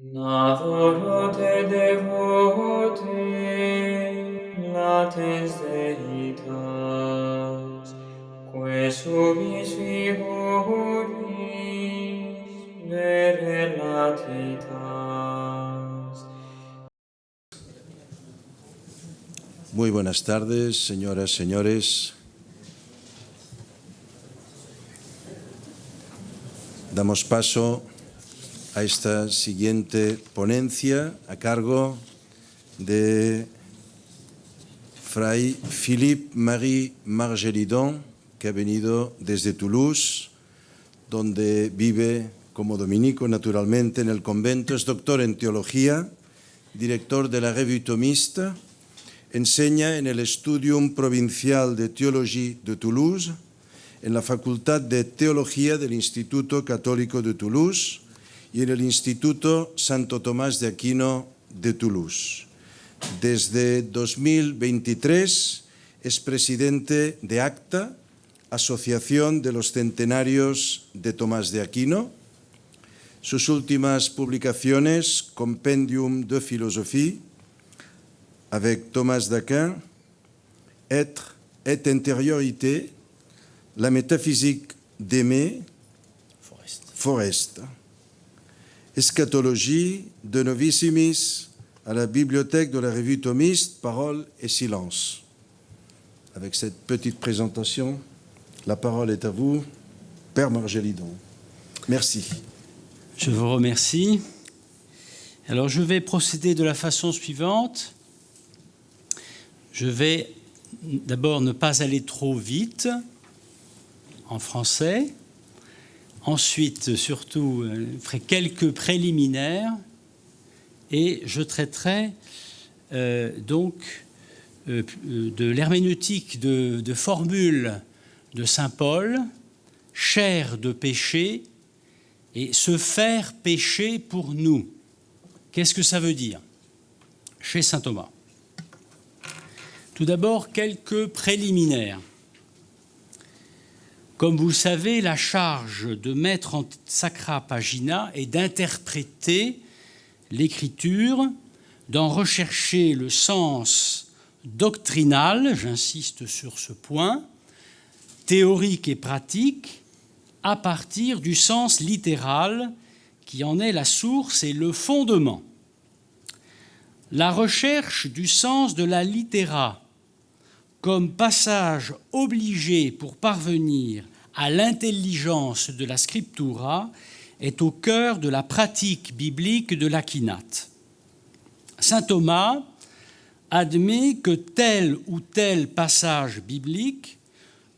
Nadoro te devote, latens Deitas, que subis figuris vere latitas. Muy buenas tardes, señoras, señores. Damos paso a esta siguiente ponencia a cargo de Fray Philippe-Marie Margelidon, que ha venido desde Toulouse, donde vive como dominico naturalmente en el convento. Es doctor en teología, director de la Revue Thomiste, enseña en el Studium Provincial de Théologie de Toulouse, en la Facultad de Teología del Instituto Católico de Toulouse y en el Instituto Santo Tomás de Aquino de Toulouse. Desde 2023 es presidente de ACTA, Asociación de los Centenarios de Tomás de Aquino. Sus últimas publicaciones, Compendium de Philosophie, avec Thomas d'Aquin, Être et intériorité, la métaphysique d'aimer, Forest. Eschatologie de Novissimis à la bibliothèque de la Revue Thomiste, Parole et Silence. Avec cette petite présentation, la parole est à vous, Père Margelidon. Merci. Je vous remercie. Alors, je vais procéder de la façon suivante. Je vais d'abord ne pas aller trop vite en français. Ensuite, surtout, je ferai quelques préliminaires et je traiterai de l'herméneutique de formules de saint Paul, chair de péché et se faire pécher pour nous. Qu'est-ce que ça veut dire chez saint Thomas? Tout d'abord, quelques préliminaires. Comme vous le savez, la charge de mettre en sacra pagina est d'interpréter l'écriture, d'en rechercher le sens doctrinal, j'insiste sur ce point, théorique et pratique, à partir du sens littéral qui en est la source et le fondement. La recherche du sens de la littéra comme passage obligé pour parvenir à l'intelligence de la scriptura est au cœur de la pratique biblique de l'Aquinate. Saint Thomas admet que tel ou tel passage biblique,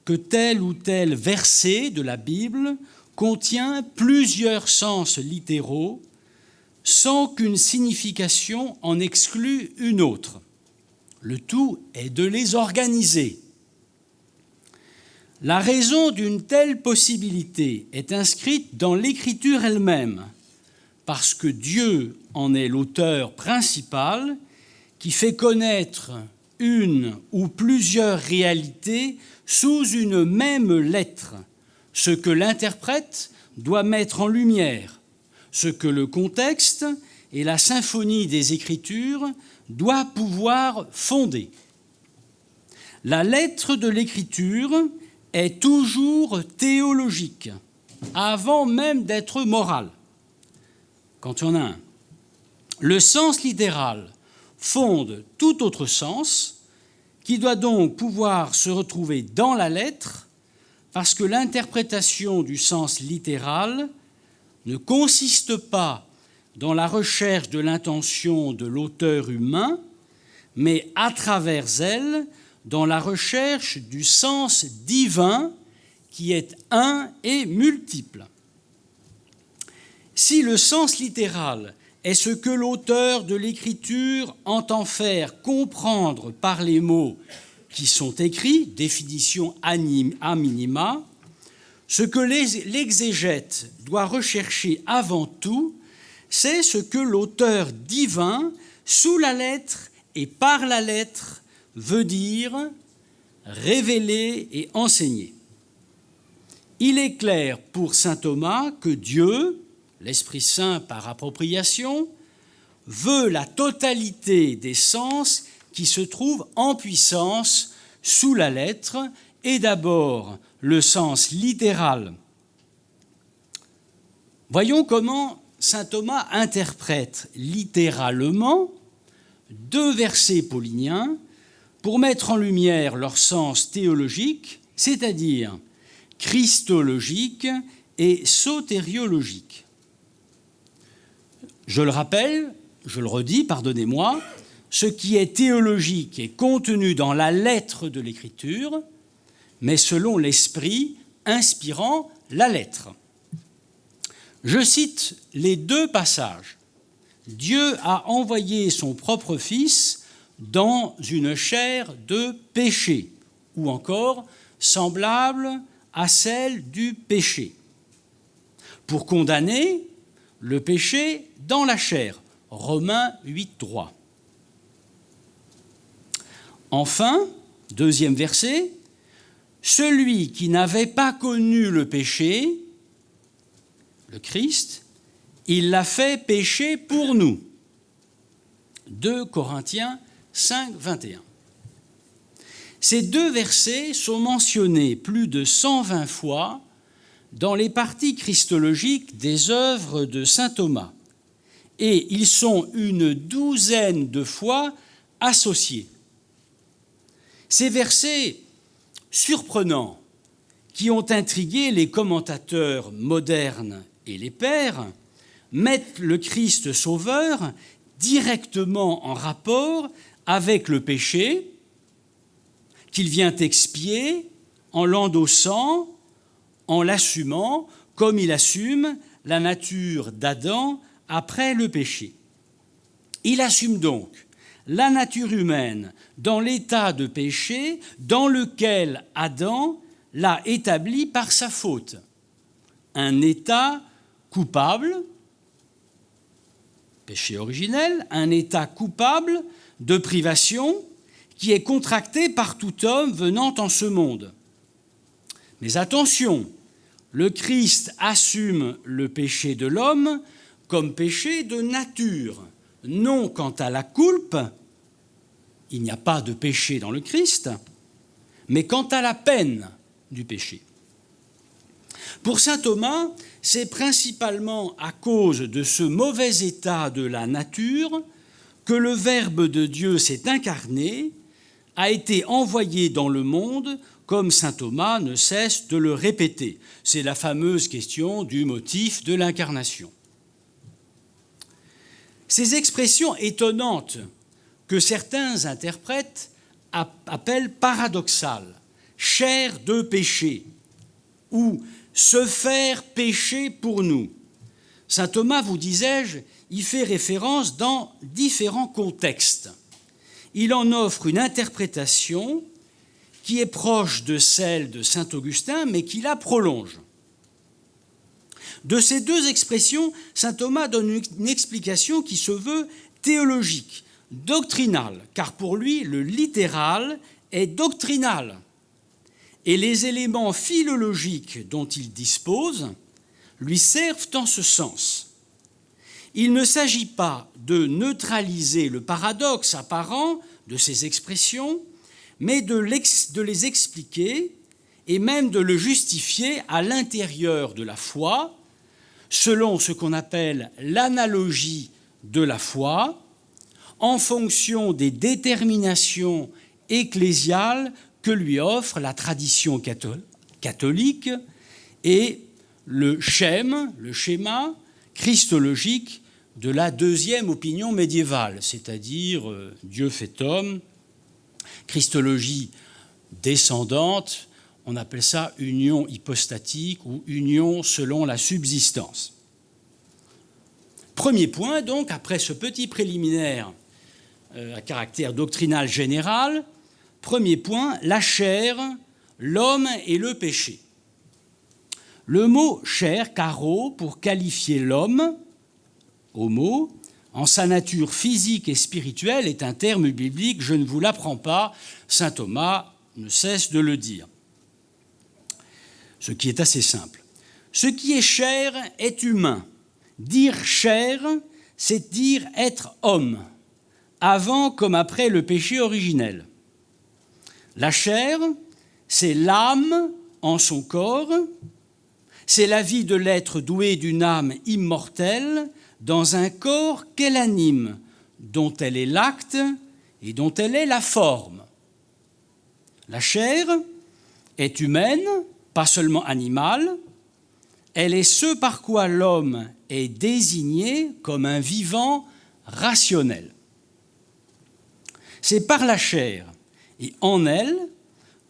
que tel ou tel verset de la Bible contient plusieurs sens littéraux sans qu'une signification en exclue une autre. Le tout est de les organiser. La raison d'une telle possibilité est inscrite dans l'Écriture elle-même, parce que Dieu en est l'auteur principal qui fait connaître une ou plusieurs réalités sous une même lettre, ce que l'interprète doit mettre en lumière, ce que le contexte et la symphonie des Écritures doit pouvoir fonder. La lettre de l'Écriture est toujours théologique, avant même d'être morale, quand il y en a un. Le sens littéral fonde tout autre sens, qui doit donc pouvoir se retrouver dans la lettre, parce que l'interprétation du sens littéral ne consiste pas dans la recherche de l'intention de l'auteur humain, mais à travers elle, dans la recherche du sens divin qui est un et multiple. Si le sens littéral est ce que l'auteur de l'Écriture entend faire comprendre par les mots qui sont écrits, définition a minima, ce que l'exégète doit rechercher avant tout, c'est ce que l'auteur divin, sous la lettre et par la lettre, veut dire, révéler et enseigner. Il est clair pour saint Thomas que Dieu, l'Esprit Saint par appropriation, veut la totalité des sens qui se trouvent en puissance sous la lettre, et d'abord le sens littéral. Voyons comment saint Thomas interprète littéralement 2 versets pauliniens pour mettre en lumière leur sens théologique, c'est-à-dire christologique et sotériologique. Je le rappelle, je le redis, pardonnez-moi, ce qui est théologique est contenu dans la lettre de l'Écriture, mais selon l'Esprit inspirant la lettre. Je cite les 2 passages. Dieu a envoyé son propre Fils dans une chair de péché, ou encore semblable à celle du péché, pour condamner le péché dans la chair. Romains 8, 3. Enfin, 2e verset, celui qui n'avait pas connu le péché, le Christ, il l'a fait pécher pour nous. 2 Corinthiens 5, 21. Ces 2 versets sont mentionnés plus de 120 fois dans les parties christologiques des œuvres de saint Thomas, et ils sont une 12aine de fois associés. Ces versets surprenants qui ont intrigué les commentateurs modernes et les pères mettent le Christ sauveur directement en rapport avec le péché qu'il vient expier en l'endossant, en l'assumant, comme il assume la nature d'Adam après le péché. Il assume donc la nature humaine dans l'état de péché dans lequel Adam l'a établi par sa faute. Un état coupable, péché originel, un état coupable de privation qui est contracté par tout homme venant en ce monde. Mais attention, le Christ assume le péché de l'homme comme péché de nature, non quant à la culpe, il n'y a pas de péché dans le Christ, mais quant à la peine du péché. Pour saint Thomas, c'est principalement à cause de ce mauvais état de la nature que le Verbe de Dieu s'est incarné, a été envoyé dans le monde, comme saint Thomas ne cesse de le répéter. C'est la fameuse question du motif de l'incarnation. Ces expressions étonnantes que certains interprètes appellent paradoxales, chair de péché, ou se faire pécher pour nous. Saint Thomas, vous disais-je, y fait référence dans différents contextes. Il en offre une interprétation qui est proche de celle de saint Augustin, mais qui la prolonge. De ces 2 expressions, saint Thomas donne une explication qui se veut théologique, doctrinale, car pour lui, le littéral est doctrinal. Et les éléments philologiques dont il dispose lui servent en ce sens. Il ne s'agit pas de neutraliser le paradoxe apparent de ces expressions, mais de les expliquer et même de le justifier à l'intérieur de la foi, selon ce qu'on appelle l'analogie de la foi, en fonction des déterminations ecclésiales que lui offre la tradition catholique et le schéma christologique de la 2e opinion médiévale, c'est-à-dire Dieu fait homme, christologie descendante, on appelle ça union hypostatique ou union selon la subsistance. Premier point, donc, après ce petit préliminaire à caractère doctrinal général, premier point, la chair, l'homme et le péché. Le mot chair, karo, pour qualifier l'homme, homo, en sa nature physique et spirituelle, est un terme biblique, je ne vous l'apprends pas, saint Thomas ne cesse de le dire. Ce qui est assez simple. Ce qui est chair est humain, Dire chair, c'est dire être homme, avant comme après le péché originel. La chair, c'est l'âme en son corps, c'est la vie de l'être doué d'une âme immortelle dans un corps qu'elle anime, dont elle est l'acte et dont elle est la forme. La chair est humaine, pas seulement animale, elle est ce par quoi l'homme est désigné comme un vivant rationnel. C'est par la chair et en elle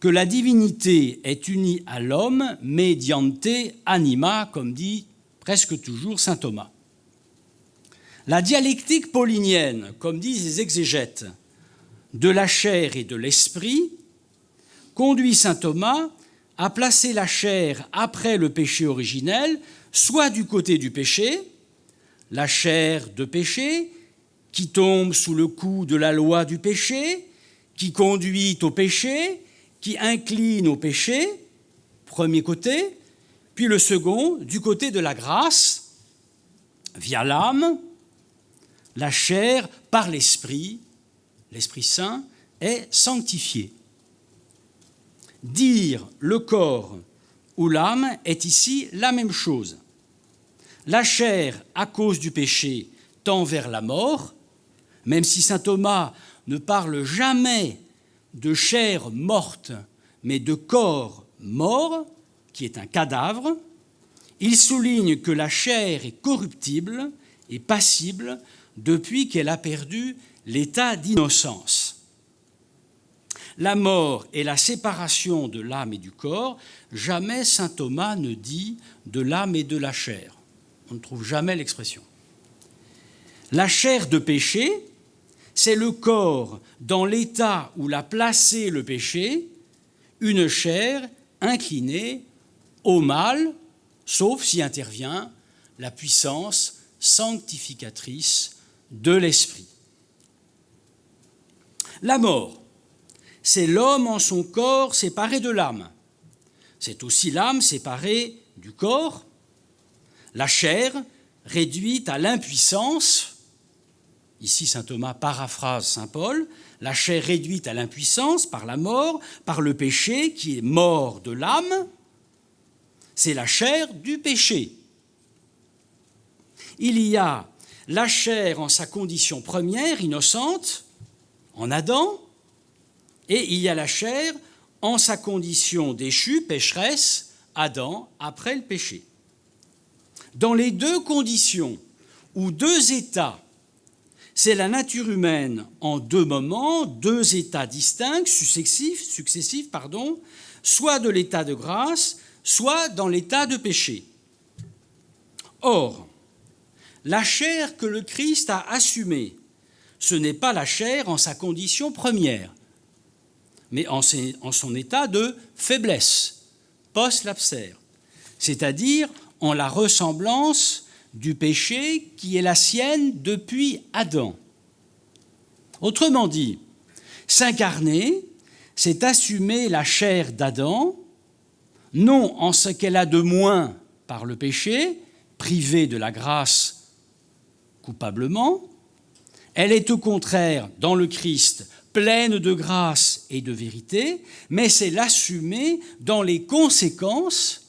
que la divinité est unie à l'homme mediante anima, comme dit presque toujours saint Thomas. La dialectique paulinienne, comme disent les exégètes, de la chair et de l'esprit, conduit saint Thomas à placer la chair après le péché originel, soit du côté du péché, la chair de péché, qui tombe sous le coup de la loi du péché, qui conduit au péché, qui incline au péché, premier côté, puis le second, du côté de la grâce, via l'âme, la chair, par l'Esprit, l'Esprit Saint, est sanctifiée. Dire le corps ou l'âme est ici la même chose. La chair, à cause du péché, tend vers la mort, même si saint Thomas ne parle jamais de chair morte, mais de corps mort, qui est un cadavre, il souligne que la chair est corruptible et passible depuis qu'elle a perdu l'état d'innocence. La mort est la séparation de l'âme et du corps. Jamais saint Thomas ne dit de l'âme et de la chair. On ne trouve jamais l'expression. La chair de péché, c'est le corps dans l'état où l'a placé le péché, une chair inclinée au mal, sauf s'y intervient la puissance sanctificatrice de l'esprit. La mort, c'est l'homme en son corps séparé de l'âme. C'est aussi l'âme séparée du corps, la chair réduite à l'impuissance. Ici, saint Thomas paraphrase saint Paul, la chair réduite à l'impuissance par la mort, par le péché qui est mort de l'âme, c'est la chair du péché. Il y a la chair en sa condition première, innocente, en Adam, et il y a la chair en sa condition déchue, pécheresse, Adam, après le péché. Dans les deux conditions, ou deux états, c'est la nature humaine en deux moments, deux états distincts, successifs, soit de l'état de grâce, soit dans l'état de péché. Or, la chair que le Christ a assumée, ce n'est pas la chair en sa condition première, mais en son état de faiblesse, post-lapsaire, c'est-à-dire en la ressemblance du péché qui est la sienne depuis Adam. Autrement dit, s'incarner, c'est assumer la chair d'Adam, non en ce qu'elle a de moins par le péché, privée de la grâce coupablement, elle est au contraire, dans le Christ, pleine de grâce et de vérité, mais c'est l'assumer dans les conséquences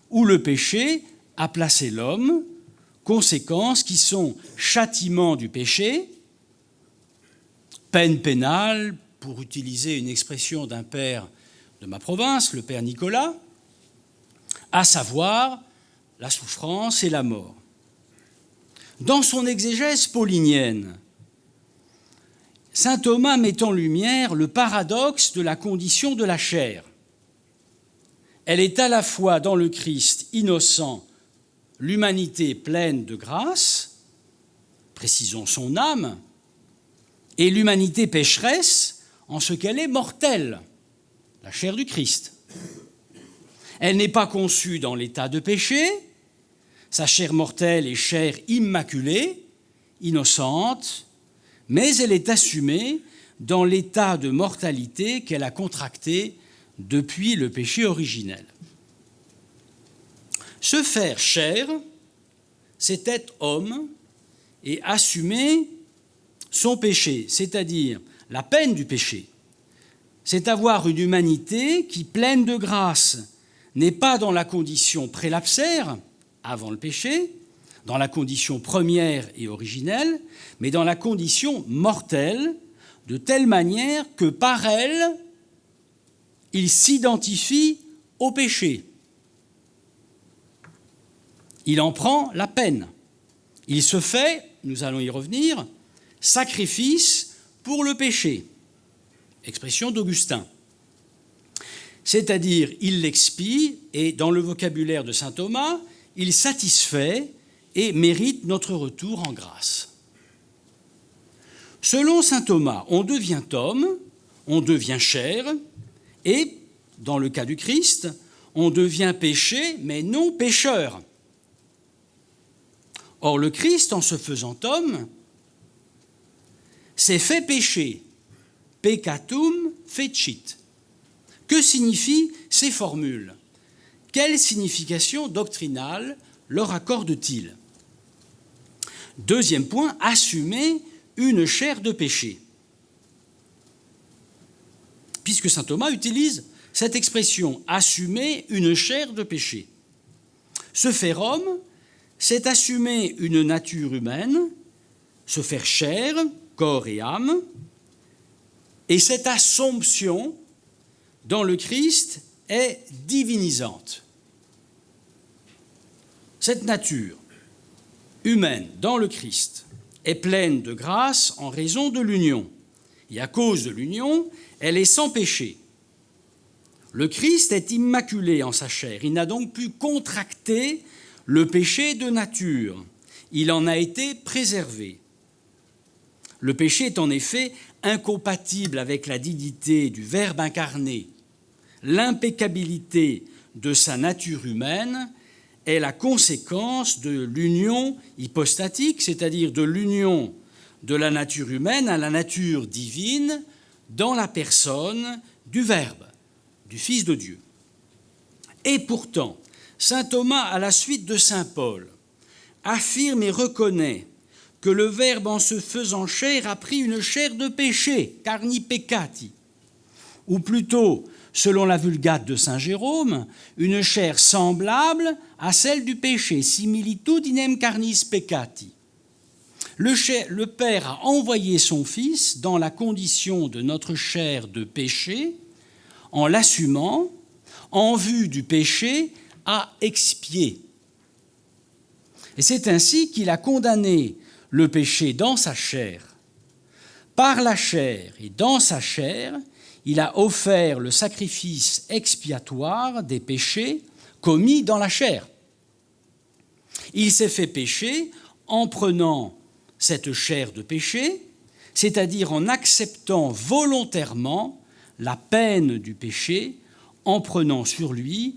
où le péché a placé l'homme, conséquences qui sont châtiment du péché, peine pénale, pour utiliser une expression d'un père de ma province, le père Nicolas, à savoir la souffrance et la mort. Dans son exégèse paulinienne, saint Thomas met en lumière le paradoxe de la condition de la chair. Elle est à la fois dans le Christ innocent, l'humanité pleine de grâce, précisons son âme, et l'humanité pécheresse en ce qu'elle est mortelle, la chair du Christ. Elle n'est pas conçue dans l'état de péché, sa chair mortelle est chair immaculée, innocente, mais elle est assumée dans l'état de mortalité qu'elle a contracté depuis le péché originel. Se faire chair, c'est être homme et assumer son péché, c'est-à-dire la peine du péché. C'est avoir une humanité qui, pleine de grâce, n'est pas dans la condition prélapsaire, avant le péché, dans la condition première et originelle, mais dans la condition mortelle, de telle manière que par elle, il s'identifie au péché. Il en prend la peine. Il se fait, nous allons y revenir, sacrifice pour le péché. Expression d'Augustin. C'est-à-dire, il l'expie, et dans le vocabulaire de saint Thomas, il satisfait et mérite notre retour en grâce. Selon saint Thomas, on devient homme, on devient chair, et, dans le cas du Christ, on devient péché, mais non pécheur. Or, le Christ, en se faisant homme, s'est fait péché. Peccatum fecit. Que signifient ces formules? Quelle signification doctrinale leur accorde-t-il? Deuxième point, assumer une chair de péché. Puisque saint Thomas utilise cette expression, assumer une chair de péché. Se faire homme, c'est assumer une nature humaine, se faire chair, corps et âme, et cette assomption dans le Christ est divinisante. Cette nature humaine dans le Christ est pleine de grâce en raison de l'union. Et à cause de l'union, elle est sans péché. Le Christ est immaculé en sa chair. Il n'a donc pu contracter le péché de nature. Il en a été préservé. Le péché est en effet incompatible avec la dignité du Verbe incarné. L'impeccabilité de sa nature humaine est la conséquence de l'union hypostatique, c'est-à-dire de l'union de la nature humaine à la nature divine dans la personne du Verbe, du Fils de Dieu. Et pourtant, saint Thomas, à la suite de saint Paul, affirme et reconnaît que le Verbe, en se faisant chair, a pris une chair de péché, carni peccati, ou plutôt, selon la Vulgate de saint Jérôme, une chair semblable à celle du péché, similitudinem carnis peccati. Le Père a envoyé son Fils dans la condition de notre chair de péché, en l'assumant, en vue du péché, à expier. Et c'est ainsi qu'il a condamné le péché dans sa chair. Par la chair et dans sa chair, il a offert le sacrifice expiatoire des péchés commis dans la chair. Il s'est fait pécher en prenant cette chair de péché, c'est-à-dire en acceptant volontairement la peine du péché, en prenant sur lui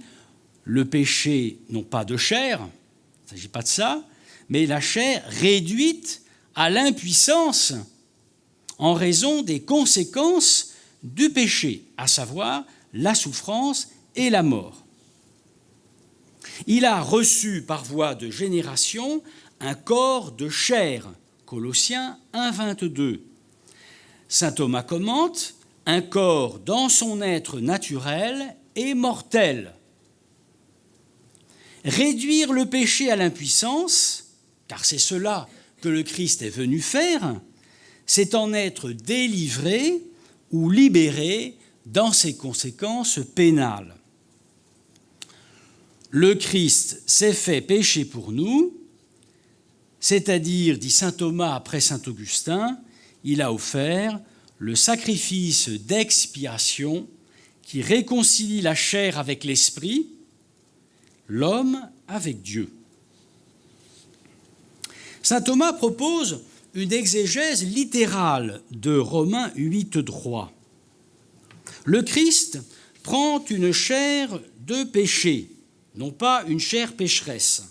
le péché, non pas de chair, il ne s'agit pas de ça, mais la chair réduite à l'impuissance en raison des conséquences du péché, à savoir la souffrance et la mort. Il a reçu par voie de génération un corps de chair, Colossiens 1, 22. Saint Thomas commente, un corps dans son être naturel et mortel. Réduire le péché à l'impuissance, car c'est cela que le Christ est venu faire, c'est en être délivré ou libéré dans ses conséquences pénales. Le Christ s'est fait péché pour nous, c'est-à-dire, dit saint Thomas après saint Augustin, il a offert le sacrifice d'expiation qui réconcilie la chair avec l'esprit, l'homme avec Dieu. Saint Thomas propose une exégèse littérale de Romains 8, 3. Le Christ prend une chair de péché, non pas une chair pécheresse.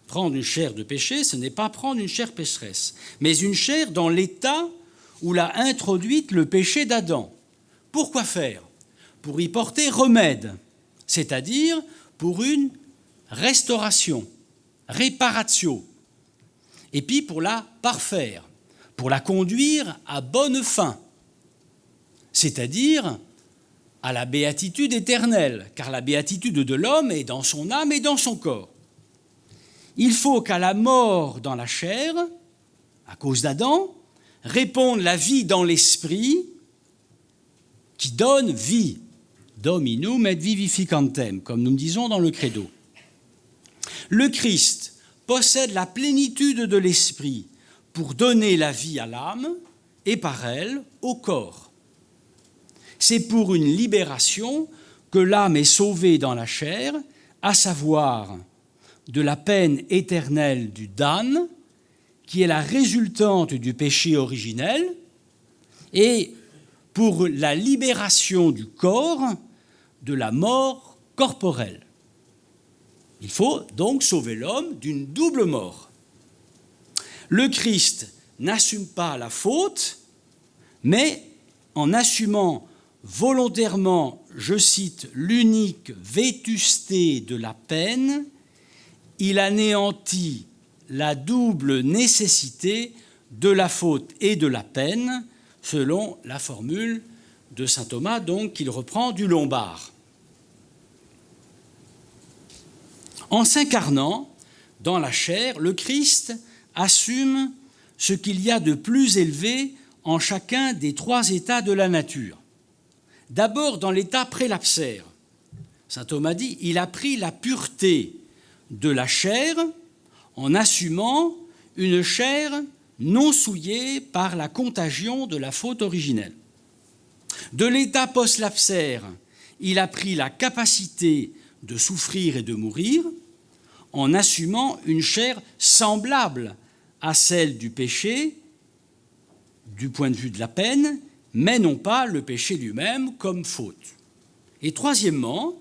Prendre une chair de péché, ce n'est pas prendre une chair pécheresse, mais une chair dans l'état où l'a introduite le péché d'Adam. Pourquoi faire? Pour y porter remède, c'est-à-dire pour une restauration. réparatio, et puis pour la parfaire, pour la conduire à bonne fin, c'est-à-dire à la béatitude éternelle, car la béatitude de l'homme est dans son âme et dans son corps. Il faut qu'à la mort dans la chair, à cause d'Adam, réponde la vie dans l'esprit qui donne vie. Dominum et vivificantem, comme nous disons dans le credo. Le Christ possède la plénitude de l'esprit pour donner la vie à l'âme et par elle au corps. C'est pour une libération que l'âme est sauvée dans la chair, à savoir de la peine éternelle du damn, qui est la résultante du péché originel, et pour la libération du corps de la mort corporelle. Il faut donc sauver l'homme d'une double mort. Le Christ n'assume pas la faute, mais en assumant volontairement, je cite, l'unique vétusté de la peine, il anéantit la double nécessité de la faute et de la peine, selon la formule de saint Thomas, donc qu'il reprend du Lombard. En s'incarnant dans la chair, le Christ assume ce qu'il y a de plus élevé en chacun des trois états de la nature. D'abord, dans l'état prélapsaire, saint Thomas dit, il a pris la pureté de la chair en assumant une chair non souillée par la contagion de la faute originelle. De l'état post-lapsaire, il a pris la capacité de souffrir et de mourir en assumant une chair semblable à celle du péché du point de vue de la peine, mais non pas le péché lui-même comme faute. Et troisièmement,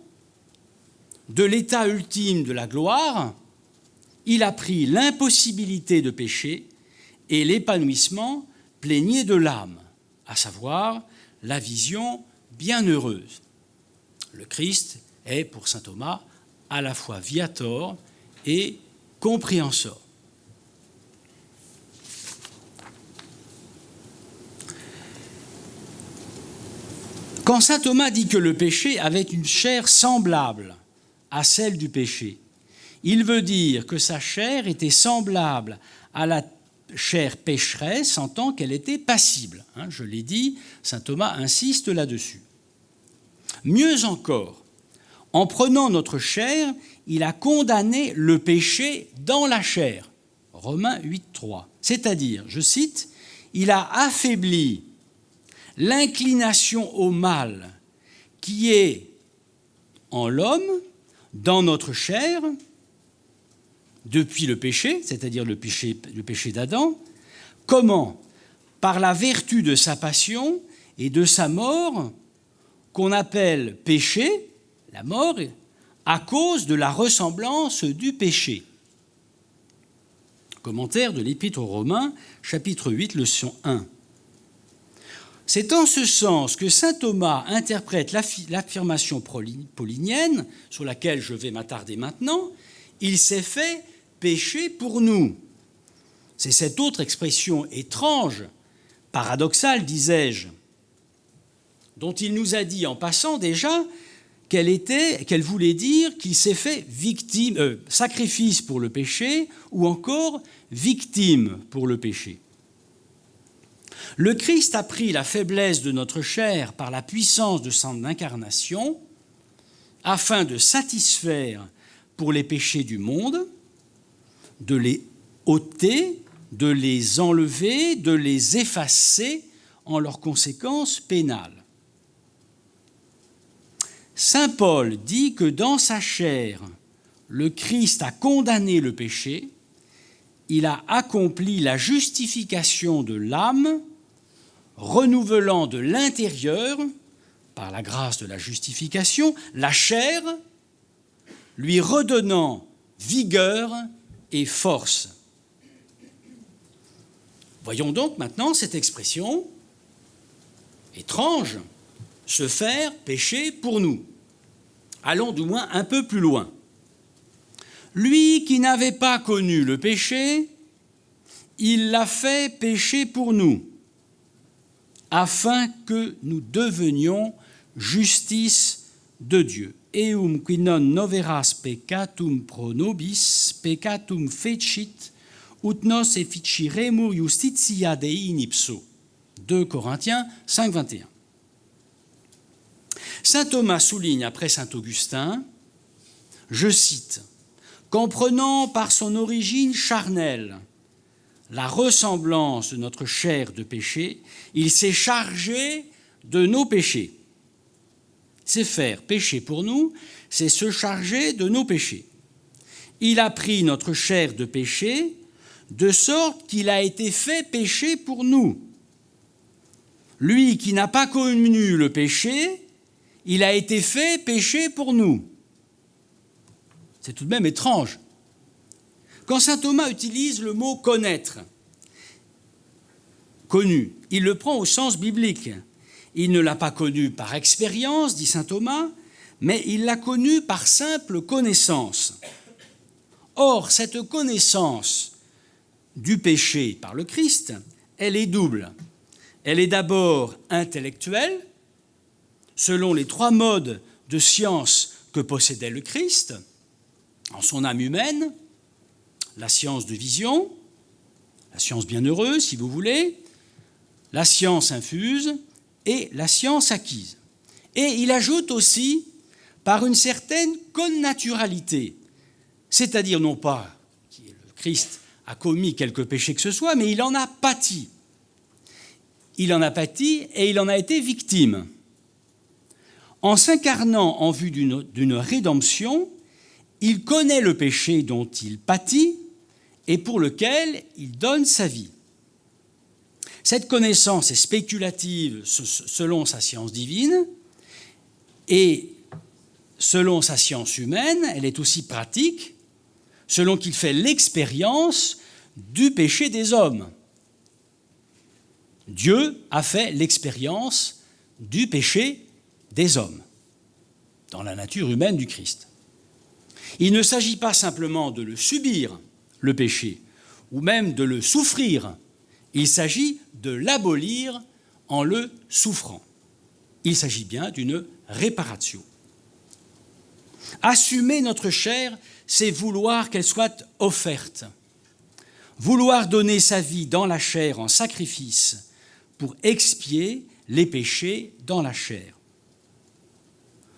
de l'état ultime de la gloire, il a pris l'impossibilité de pécher et l'épanouissement plénier de l'âme, à savoir la vision bienheureuse. Le Christ est, pour saint Thomas, à la fois viator et compréhensor. Quand saint Thomas dit que le péché avait une chair semblable à celle du péché, il veut dire que sa chair était semblable à la chair pécheresse en tant qu'elle était passible. Je l'ai dit, saint Thomas insiste là-dessus. Mieux encore, en prenant notre chair, il a condamné le péché dans la chair. Romains 8.3. C'est-à-dire, je cite, il a affaibli l'inclination au mal qui est en l'homme, dans notre chair, depuis le péché, c'est-à-dire le péché d'Adam. Comment ? Par la vertu de sa passion et de sa mort, qu'on appelle péché, la mort, à cause de la ressemblance du péché. Commentaire de l'Épître aux Romains, chapitre 8, leçon 1. C'est en ce sens que saint Thomas interprète l'affirmation paulinienne, sur laquelle je vais m'attarder maintenant, « Il s'est fait péché pour nous ». C'est cette autre expression étrange, paradoxale, disais-je, dont il nous a dit en passant déjà qu'elle voulait dire qu'il s'est fait sacrifice pour le péché ou encore victime pour le péché. Le Christ a pris la faiblesse de notre chair par la puissance de son incarnation afin de satisfaire pour les péchés du monde, de les ôter, de les enlever, de les effacer en leurs conséquences pénales. Saint Paul dit que dans sa chair, le Christ a condamné le péché, il a accompli la justification de l'âme, renouvelant de l'intérieur, par la grâce de la justification, la chair, lui redonnant vigueur et force. Voyons donc maintenant cette expression étrange, se faire pécher pour nous. Allons du moins un peu plus loin. Lui qui n'avait pas connu le péché, il l'a fait péché pour nous, afin que nous devenions justice de Dieu. Eum qui non noveras peccatum pro nobis, peccatum fecit, ut nos efficiremur justitia Dei in ipso. 2 Corinthiens 5, 21. Saint Thomas souligne après saint Augustin, je cite, « Comprenant par son origine charnelle la ressemblance de notre chair de péché, il s'est chargé de nos péchés. » C'est faire péché pour nous, c'est se charger de nos péchés. Il a pris notre chair de péché, de sorte qu'il a été fait péché pour nous. Lui qui n'a pas connu le péché, il a été fait péché pour nous. C'est tout de même étrange. Quand saint Thomas utilise le mot « connaître », connu, il le prend au sens biblique. Il ne l'a pas connu par expérience, dit saint Thomas, mais il l'a connu par simple connaissance. Or, cette connaissance du péché par le Christ, elle est double. Elle est d'abord intellectuelle, selon les 3 modes de science que possédait le Christ, en son âme humaine, la science de vision, la science bienheureuse, si vous voulez, la science infuse et la science acquise. Et il ajoute aussi par une certaine connaturalité, c'est-à-dire non pas que le Christ a commis quelque péché que ce soit, mais il en a pâti. Il en a pâti et il en a été victime. En s'incarnant en vue d'une rédemption, il connaît le péché dont il pâtit et pour lequel il donne sa vie. Cette connaissance est spéculative selon sa science divine et selon sa science humaine, elle est aussi pratique selon qu'il fait l'expérience du péché des hommes. Dieu a fait l'expérience du péché des hommes dans la nature humaine du Christ. Il ne s'agit pas simplement de le subir, le péché, ou même de le souffrir. Il s'agit de l'abolir en le souffrant. Il s'agit bien d'une réparation. Assumer notre chair, c'est vouloir qu'elle soit offerte. Vouloir donner sa vie dans la chair en sacrifice pour expier les péchés dans la chair.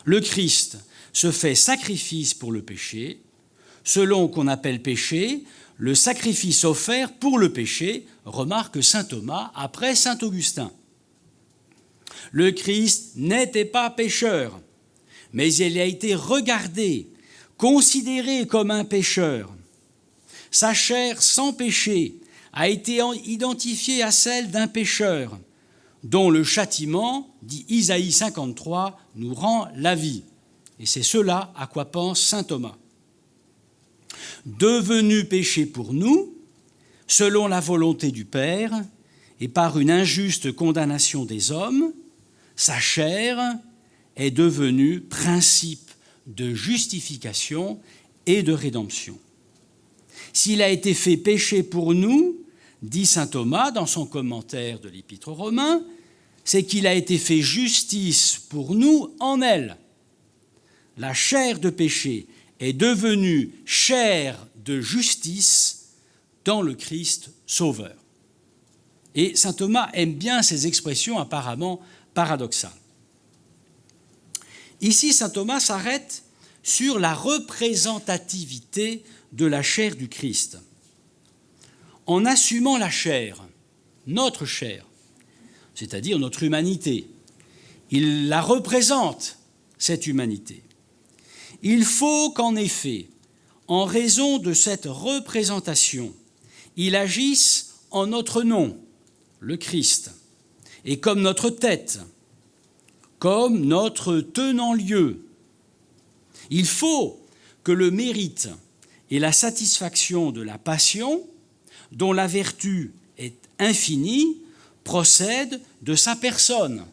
Le Christ se fait sacrifice pour le péché, selon qu'on appelle péché le sacrifice offert pour le péché, remarque saint Thomas après saint Augustin. Le Christ n'était pas pécheur, mais il a été regardé, considéré comme un pécheur. Sa chair sans péché a été identifiée à celle d'un pécheur, dont le châtiment, dit Isaïe 53, nous rend la vie. Et c'est cela à quoi pense saint Thomas. Devenu péché pour nous, selon la volonté du Père, et par une injuste condamnation des hommes, sa chair est devenue principe de justification et de rédemption. S'il a été fait péché pour nous, dit saint Thomas dans son commentaire de l'Épître aux Romains, c'est qu'il a été fait justice pour nous en elle. La chair de péché est devenue chair de justice dans le Christ Sauveur. Et saint Thomas aime bien ces expressions apparemment paradoxales. Ici, saint Thomas s'arrête sur la représentativité de la chair du Christ. En assumant la chair, notre chair, c'est-à-dire notre humanité, il la représente, cette humanité. Il faut qu'en effet, en raison de cette représentation, il agisse en notre nom, le Christ, et comme notre tête, comme notre tenant-lieu. Il faut que le mérite et la satisfaction de la passion, dont la vertu est infinie, procèdent de sa personne,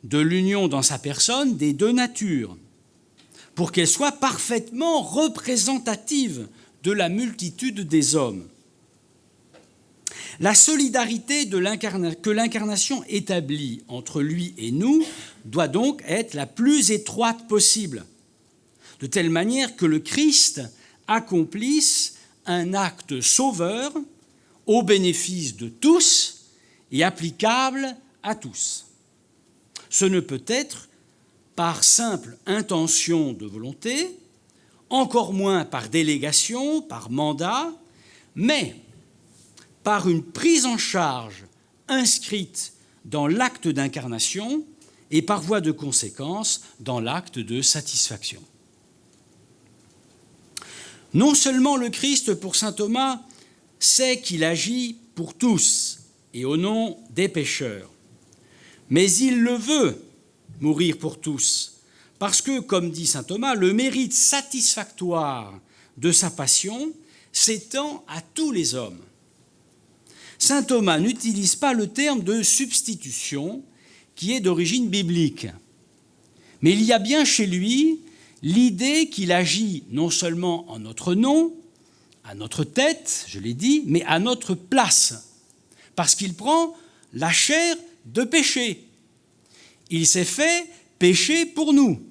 de l'union dans sa personne des deux natures, pour qu'elle soit parfaitement représentative de la multitude des hommes. La solidarité que l'incarnation établit entre lui et nous doit donc être la plus étroite possible, de telle manière que le Christ accomplisse un acte sauveur au bénéfice de tous et applicable à tous. Ce ne peut être par simple intention de volonté, encore moins par délégation, par mandat, mais par une prise en charge inscrite dans l'acte d'incarnation et par voie de conséquence dans l'acte de satisfaction. Non seulement le Christ, pour saint Thomas, sait qu'il agit pour tous et au nom des pécheurs, mais il le veut mourir pour tous, parce que, comme dit saint Thomas, le mérite satisfactoire de sa passion s'étend à tous les hommes. Saint Thomas n'utilise pas le terme de substitution qui est d'origine biblique, mais il y a bien chez lui l'idée qu'il agit non seulement en notre nom, à notre tête, je l'ai dit, mais à notre place, parce qu'il prend la chair de péché. Il s'est fait péché pour nous,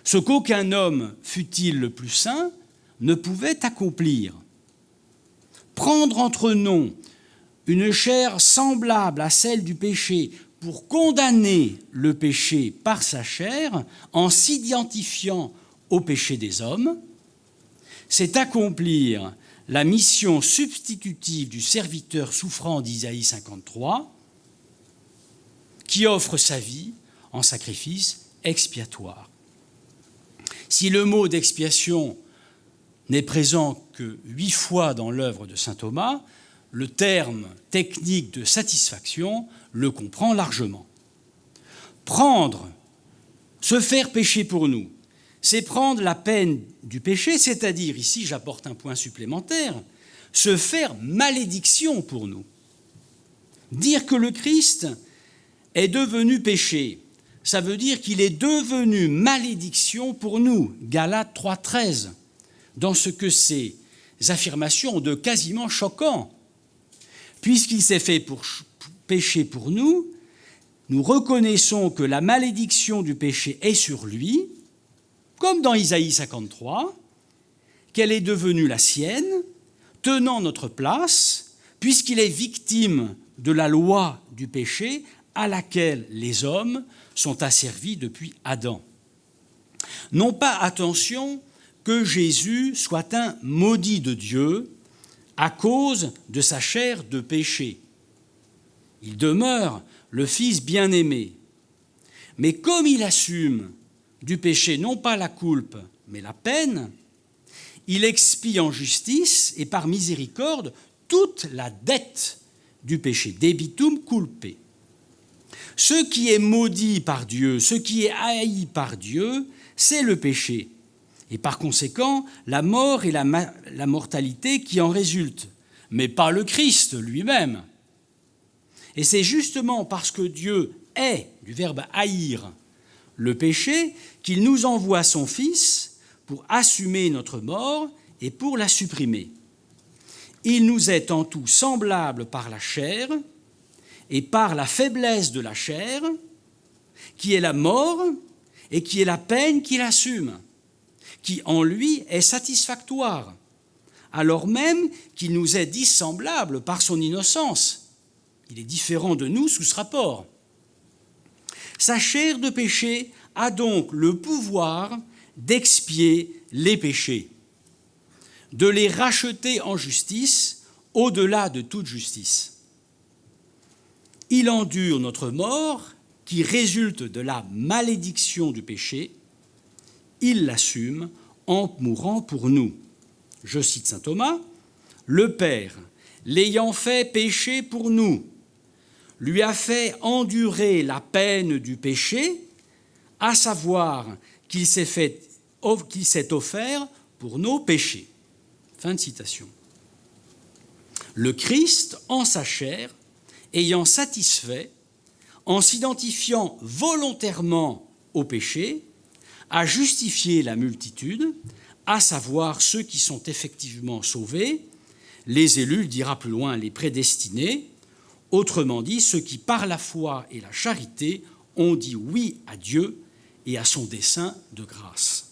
ce qu'aucun homme, fût-il le plus saint, ne pouvait accomplir. Prendre entre nous une chair semblable à celle du péché pour condamner le péché par sa chair en s'identifiant au péché des hommes, c'est accomplir la mission substitutive du serviteur souffrant d'Isaïe 53, qui offre sa vie en sacrifice expiatoire. Si le mot d'expiation n'est présent que 8 fois dans l'œuvre de saint Thomas, le terme technique de satisfaction le comprend largement. Prendre, se faire pécher pour nous, c'est prendre la peine du péché, c'est-à-dire, ici j'apporte un point supplémentaire, se faire malédiction pour nous. Dire que le Christ est devenu péché, ça veut dire qu'il est devenu malédiction pour nous, Galates 3,13, dans ce que ces affirmations ont de quasiment choquant. Puisqu'il s'est fait péché pour nous, nous reconnaissons que la malédiction du péché est sur lui, comme dans Isaïe 53, qu'elle est devenue la sienne, tenant notre place, puisqu'il est victime de la loi du péché à laquelle les hommes sont asservis depuis Adam. Non pas, attention, que Jésus soit un maudit de Dieu à cause de sa chair de péché. Il demeure le Fils bien-aimé. Mais comme il assume du péché non pas la coulpe, mais la peine, il expie en justice et par miséricorde toute la dette du péché, debitum culpae. Ce qui est maudit par Dieu, ce qui est haï par Dieu, c'est le péché. Et par conséquent, la mort et la mortalité qui en résultent, mais pas le Christ lui-même. Et c'est justement parce que Dieu est, du verbe haïr, le péché, qu'il nous envoie son Fils pour assumer notre mort et pour la supprimer. Il nous est en tout semblable par la chair et par la faiblesse de la chair, qui est la mort et qui est la peine qu'il assume, qui en lui est satisfactoire, alors même qu'il nous est dissemblable par son innocence. Il est différent de nous sous ce rapport. Sa chair de péché a donc le pouvoir d'expier les péchés, de les racheter en justice au-delà de toute justice. Il endure notre mort qui résulte de la malédiction du péché. Il l'assume en mourant pour nous. Je cite saint Thomas, « Le Père, l'ayant fait pécher pour nous, lui a fait endurer la peine du péché, à savoir qu'il s'est offert pour nos péchés. » Fin de citation. Le Christ, en sa chair, ayant satisfait, en s'identifiant volontairement au péché, à justifier la multitude, à savoir ceux qui sont effectivement sauvés, les élus, il dira plus loin, les prédestinés, autrement dit, ceux qui par la foi et la charité ont dit oui à Dieu et à son dessein de grâce.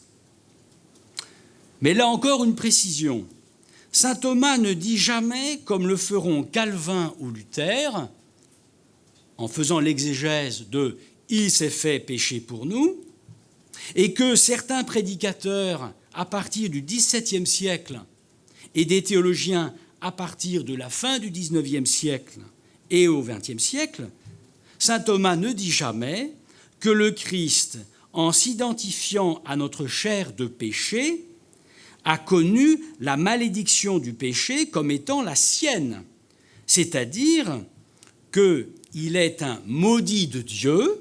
Mais là encore une précision. Saint Thomas ne dit jamais, comme le feront Calvin ou Luther, en faisant l'exégèse de « il s'est fait pécher pour nous », et que certains prédicateurs à partir du XVIIe siècle et des théologiens à partir de la fin du XIXe siècle et au XXe siècle, saint Thomas ne dit jamais que le Christ, en s'identifiant à notre chair de péché, a connu la malédiction du péché comme étant la sienne, c'est-à-dire qu'il est un maudit de Dieu.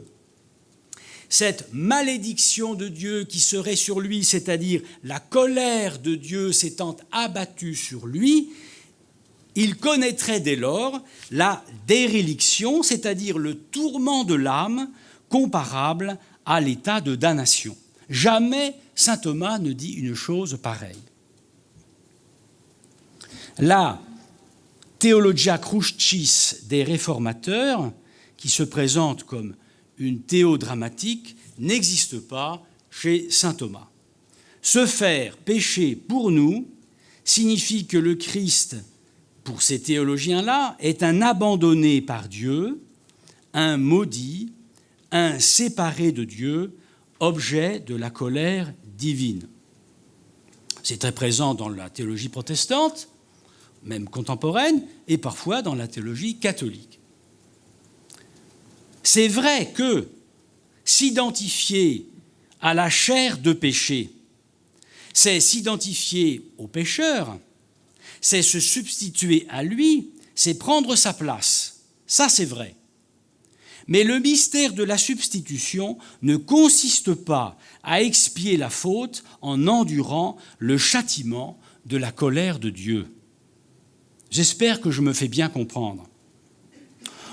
Cette malédiction de Dieu qui serait sur lui, c'est-à-dire la colère de Dieu s'étant abattue sur lui, il connaîtrait dès lors la déréliction, c'est-à-dire le tourment de l'âme comparable à l'état de damnation. Jamais saint Thomas ne dit une chose pareille. La Theologia Crucis des réformateurs, qui se présente comme une théodramatique, n'existe pas chez saint Thomas. Se faire pécher pour nous signifie que le Christ, pour ces théologiens-là, est un abandonné par Dieu, un maudit, un séparé de Dieu, objet de la colère divine. C'est très présent dans la théologie protestante, même contemporaine, et parfois dans la théologie catholique. C'est vrai que s'identifier à la chair de péché, c'est s'identifier au pécheur, c'est se substituer à lui, c'est prendre sa place. Ça, c'est vrai. Mais le mystère de la substitution ne consiste pas à expier la faute en endurant le châtiment de la colère de Dieu. J'espère que je me fais bien comprendre.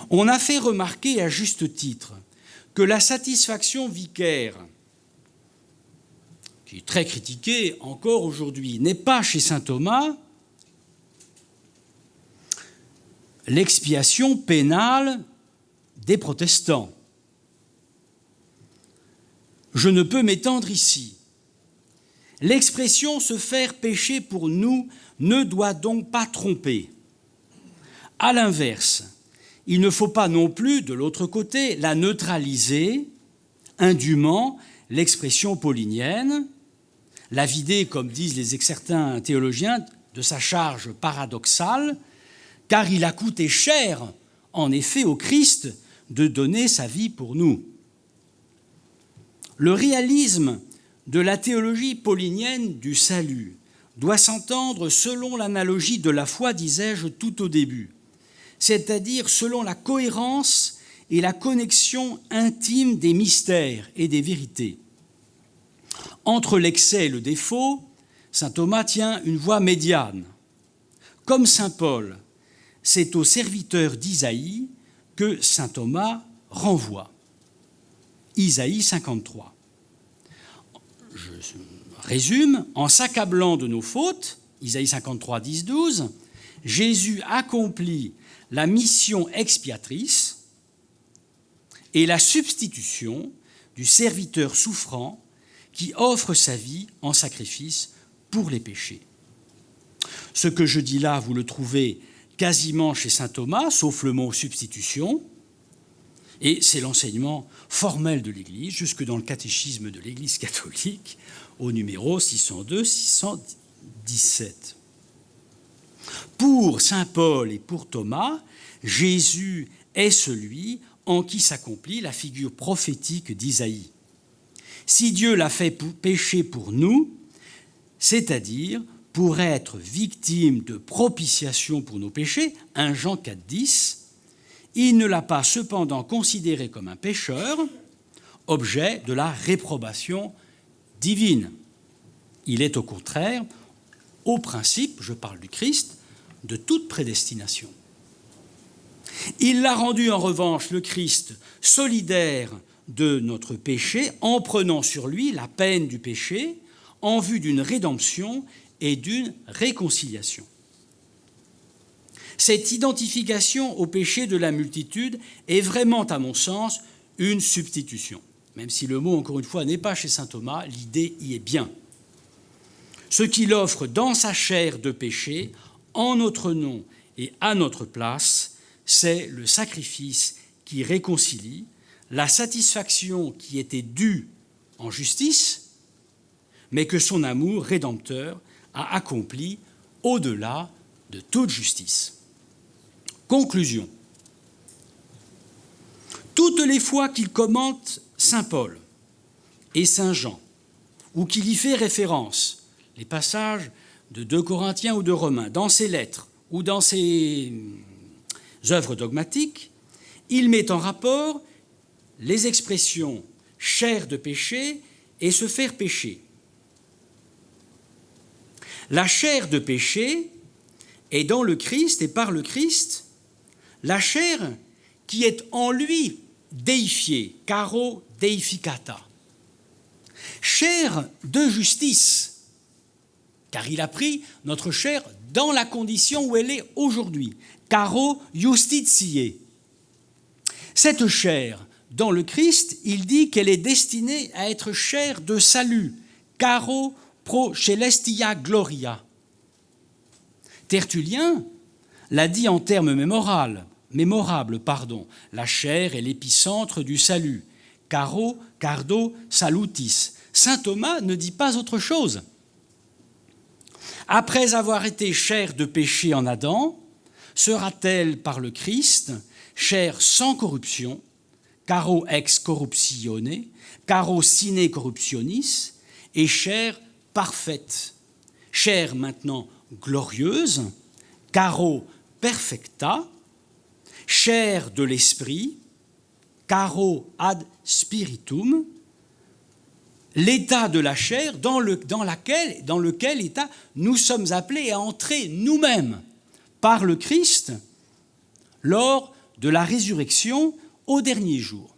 On a fait remarquer à juste titre que la satisfaction vicaire, qui est très critiquée encore aujourd'hui, n'est pas chez saint Thomas l'expiation pénale des protestants. Je ne peux m'étendre ici. L'expression « se faire pécher pour nous » ne doit donc pas tromper. À l'inverse, il ne faut pas non plus, de l'autre côté, la neutraliser indûment, l'expression paulinienne, la vider, comme disent certains théologiens, de sa charge paradoxale, car il a coûté cher, en effet, au Christ de donner sa vie pour nous. Le réalisme de la théologie paulinienne du salut doit s'entendre selon l'analogie de la foi, disais-je tout au début, c'est-à-dire selon la cohérence et la connexion intime des mystères et des vérités. Entre l'excès et le défaut, saint Thomas tient une voie médiane. Comme saint Paul, c'est au serviteur d'Isaïe que saint Thomas renvoie. Isaïe 53. Je résume, en s'accablant de nos fautes, Isaïe 53, 10, 12, Jésus accomplit la mission expiatrice et la substitution du serviteur souffrant qui offre sa vie en sacrifice pour les péchés. Ce que je dis là, vous le trouvez quasiment chez saint Thomas, sauf le mot substitution, et c'est l'enseignement formel de l'Église, jusque dans le catéchisme de l'Église catholique, au numéro 602-617. Pour saint Paul et pour Thomas, Jésus est celui en qui s'accomplit la figure prophétique d'Isaïe. Si Dieu l'a fait pécher pour nous, c'est-à-dire pour être victime de propitiation pour nos péchés, 1 Jean 4, 10, il ne l'a pas cependant considéré comme un pécheur, objet de la réprobation divine. Il est au contraire, au principe, je parle du Christ, de toute prédestination. Il l'a rendu en revanche, le Christ, solidaire de notre péché en prenant sur lui la peine du péché en vue d'une rédemption et d'une réconciliation. Cette identification au péché de la multitude est vraiment, à mon sens, une substitution. Même si le mot, encore une fois, n'est pas chez saint Thomas, l'idée y est bien. Ce qu'il offre dans sa chair de péché, en notre nom et à notre place, c'est le sacrifice qui réconcilie, la satisfaction qui était due en justice, mais que son amour rédempteur a accompli au-delà de toute justice. Conclusion. Toutes les fois qu'il commente saint Paul et saint Jean, ou qu'il y fait référence, les passages de 2 Corinthiens ou de Romains, dans ses lettres ou dans ses œuvres dogmatiques, il met en rapport les expressions « chair de péché » et « se faire pécher ». La chair de péché est dans le Christ et par le Christ la chair qui est en lui déifiée, caro deificata. Chair de justice, car il a pris notre chair dans la condition où elle est aujourd'hui, caro justitiae. Cette chair, dans le Christ, il dit qu'elle est destinée à être chair de salut, caro pro celestia gloria. Tertullien l'a dit en termes mémorables, la chair est l'épicentre du salut, caro, cardo, salutis. Saint Thomas ne dit pas autre chose. Après avoir été chair de péché en Adam, sera-t-elle par le Christ chair sans corruption, caro ex corruptione, caro sine corruptionis, et chair parfaite, chair maintenant glorieuse, caro perfecta, chair de l'esprit, caro ad spiritum, l'état de la chair dans lequel état nous sommes appelés à entrer nous-mêmes par le Christ lors de la résurrection au dernier jour.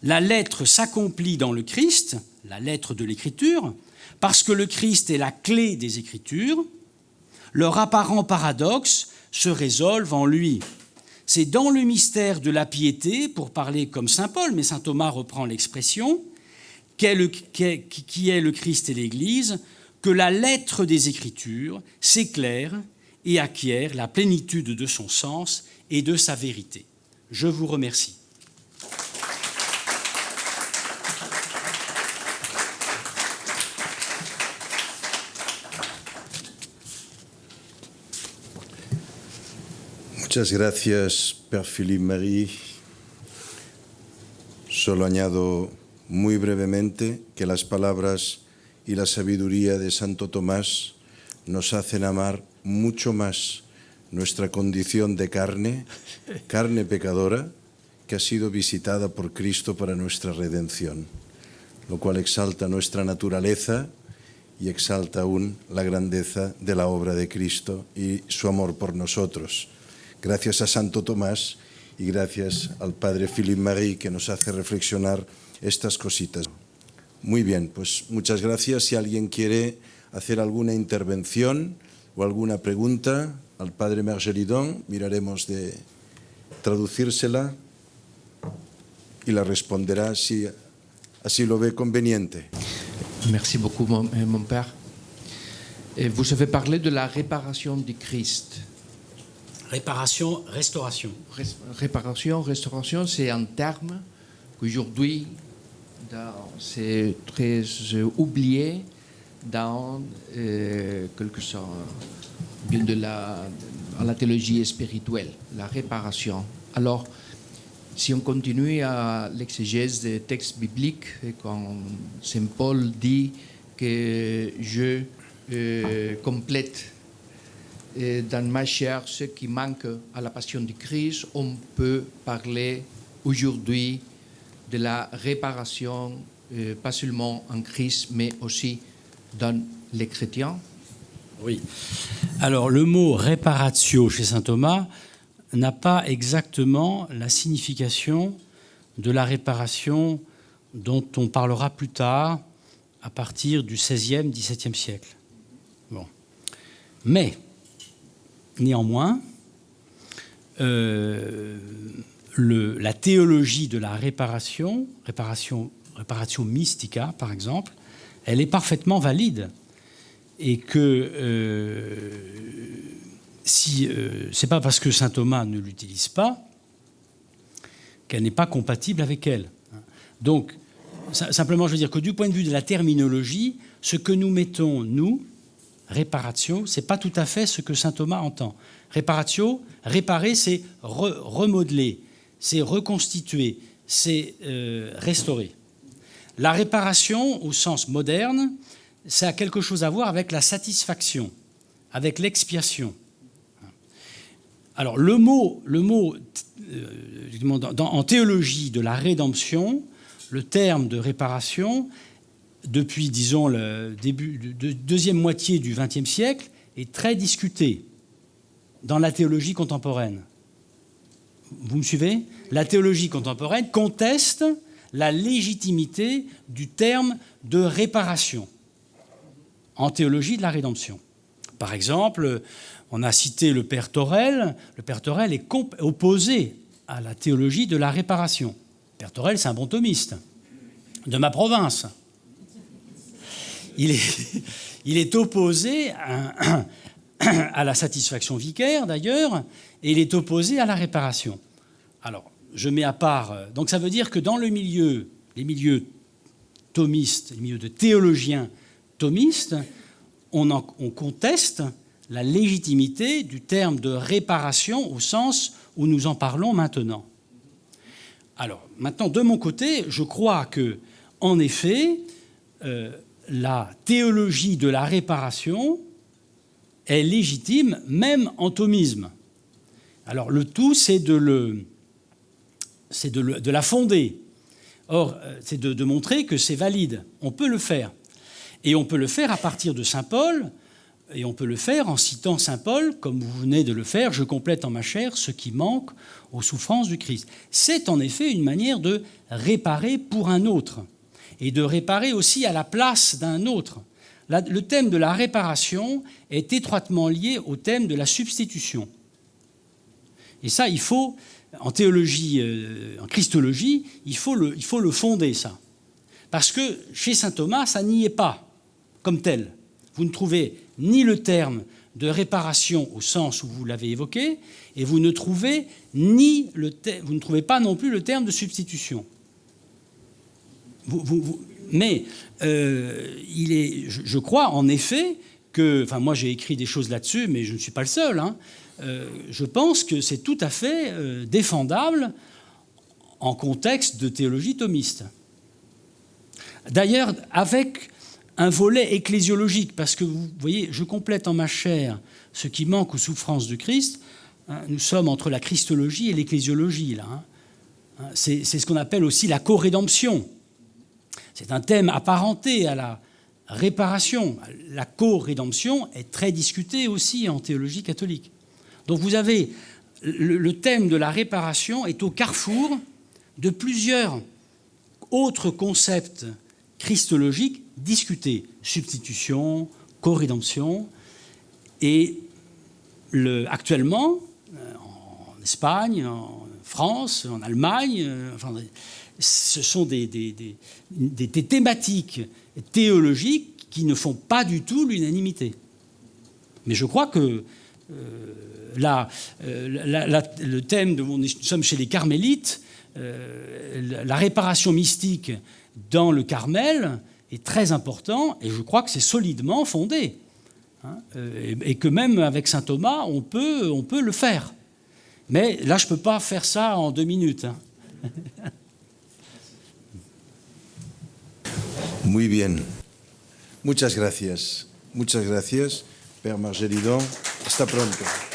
La lettre s'accomplit dans le Christ, la lettre de l'Écriture, parce que le Christ est la clé des Écritures, leur apparent paradoxe se résolve en lui. C'est dans le mystère de la piété, pour parler comme saint Paul, mais saint Thomas reprend l'expression, qui est le Christ et l'Église, que la lettre des Écritures s'éclaire et acquiert la plénitude de son sens et de sa vérité. Je vous remercie. Muchas gracias, Père Philippe Marie. Solo añado muy brevemente que las palabras y la sabiduría de Santo Tomás nos hacen amar mucho más nuestra condición de carne pecadora, que ha sido visitada por Cristo para nuestra redención, lo cual exalta nuestra naturaleza y exalta aún la grandeza de la obra de Cristo y su amor por nosotros. Gracias a Santo Tomás y gracias al Padre Philippe Marie, que nos hace reflexionar estas cositas. Muy bien, pues muchas gracias. Si alguien quiere hacer alguna intervención o alguna pregunta al Padre Margelidon, miraremos de traducírsela y la responderá si así lo ve conveniente. Merci beaucoup, mon Père. Vous avez parlé de la réparation du Christ. Réparation, restauration. Réparation, restauration, c'est un terme qu'aujourd'hui, c'est très oublié dans quelque chose de la théologie spirituelle, la réparation. Alors, si on continue à l'exégèse des textes bibliques, quand Saint Paul dit que je complète dans ma chair ce qui manque à la passion du Christ, on peut parler aujourd'hui de la réparation, pas seulement en Christ, mais aussi dans les chrétiens. Oui. Alors, le mot réparatio chez saint Thomas n'a pas exactement la signification de la réparation dont on parlera plus tard, à partir du XVIe, XVIIe siècle. Bon. Mais, néanmoins, la théologie de la réparation mystica, par exemple, elle est parfaitement valide. Et que c'est pas parce que saint Thomas ne l'utilise pas qu'elle n'est pas compatible avec elle. Donc, simplement, je veux dire que du point de vue de la terminologie, ce que nous mettons, nous, réparatio, c'est pas tout à fait ce que saint Thomas entend. Réparatio, réparer, c'est remodeler, c'est reconstituer, c'est restaurer. La réparation, au sens moderne, ça a quelque chose à voir avec la satisfaction, avec l'expiation. Alors, le mot en théologie de la rédemption, le terme de réparation, depuis, disons, le début de deuxième moitié du XXe siècle, est très discuté dans la théologie contemporaine. Vous me suivez? La théologie contemporaine conteste la légitimité du terme de réparation en théologie de la rédemption. Par exemple, on a cité le père Torel. Le père Torel est opposé à la théologie de la réparation. Le père Torel, c'est un bon thomiste de ma province. Il est opposé à la satisfaction vicaire, d'ailleurs, et il est opposé à la réparation. Alors, je mets à part... Donc ça veut dire que dans les milieux thomistes, les milieux de théologiens thomistes, on conteste la légitimité du terme de réparation au sens où nous en parlons maintenant. Alors, maintenant, de mon côté, je crois que, en effet, la théologie de la réparation est légitime, même en thomisme. Alors, le tout, c'est de la fonder. Or, c'est de montrer que c'est valide. On peut le faire. Et on peut le faire à partir de saint Paul, et on peut le faire en citant saint Paul, comme vous venez de le faire, « Je complète en ma chair ce qui manque aux souffrances du Christ ». C'est en effet une manière de réparer pour un autre, et de réparer aussi à la place d'un autre. Le thème de la réparation est étroitement lié au thème de la substitution. Et ça, il faut, en théologie, en christologie, il faut le fonder, ça. Parce que chez saint Thomas, ça n'y est pas, comme tel. Vous ne trouvez ni le terme de réparation au sens où vous l'avez évoqué, et vous ne trouvez pas non plus le terme de substitution. Mais je crois en effet que, enfin moi j'ai écrit des choses là-dessus, mais je ne suis pas le seul, je pense que c'est tout à fait défendable en contexte de théologie thomiste. D'ailleurs, avec un volet ecclésiologique, parce que vous voyez, je complète en ma chair ce qui manque aux souffrances du Christ. Nous sommes entre la christologie et l'ecclésiologie, là. C'est ce qu'on appelle aussi la co-rédemption. C'est un thème apparenté à la réparation. La co-rédemption est très discutée aussi en théologie catholique. Donc vous avez le thème de la réparation est au carrefour de plusieurs autres concepts christologiques discutés. Substitution, co-rédemption. Et actuellement, en Espagne, en France, en Allemagne, ce sont des thématiques théologiques qui ne font pas du tout l'unanimité. Mais je crois que le thème de nous sommes chez les carmélites, la réparation mystique dans le Carmel est très important, et je crois que c'est solidement fondé, et que même avec saint Thomas, on peut le faire. Mais là, je ne peux pas faire ça en 2 minutes. Muy bien. Muchas gracias. Muchas gracias, Père Margelidon. Hasta pronto.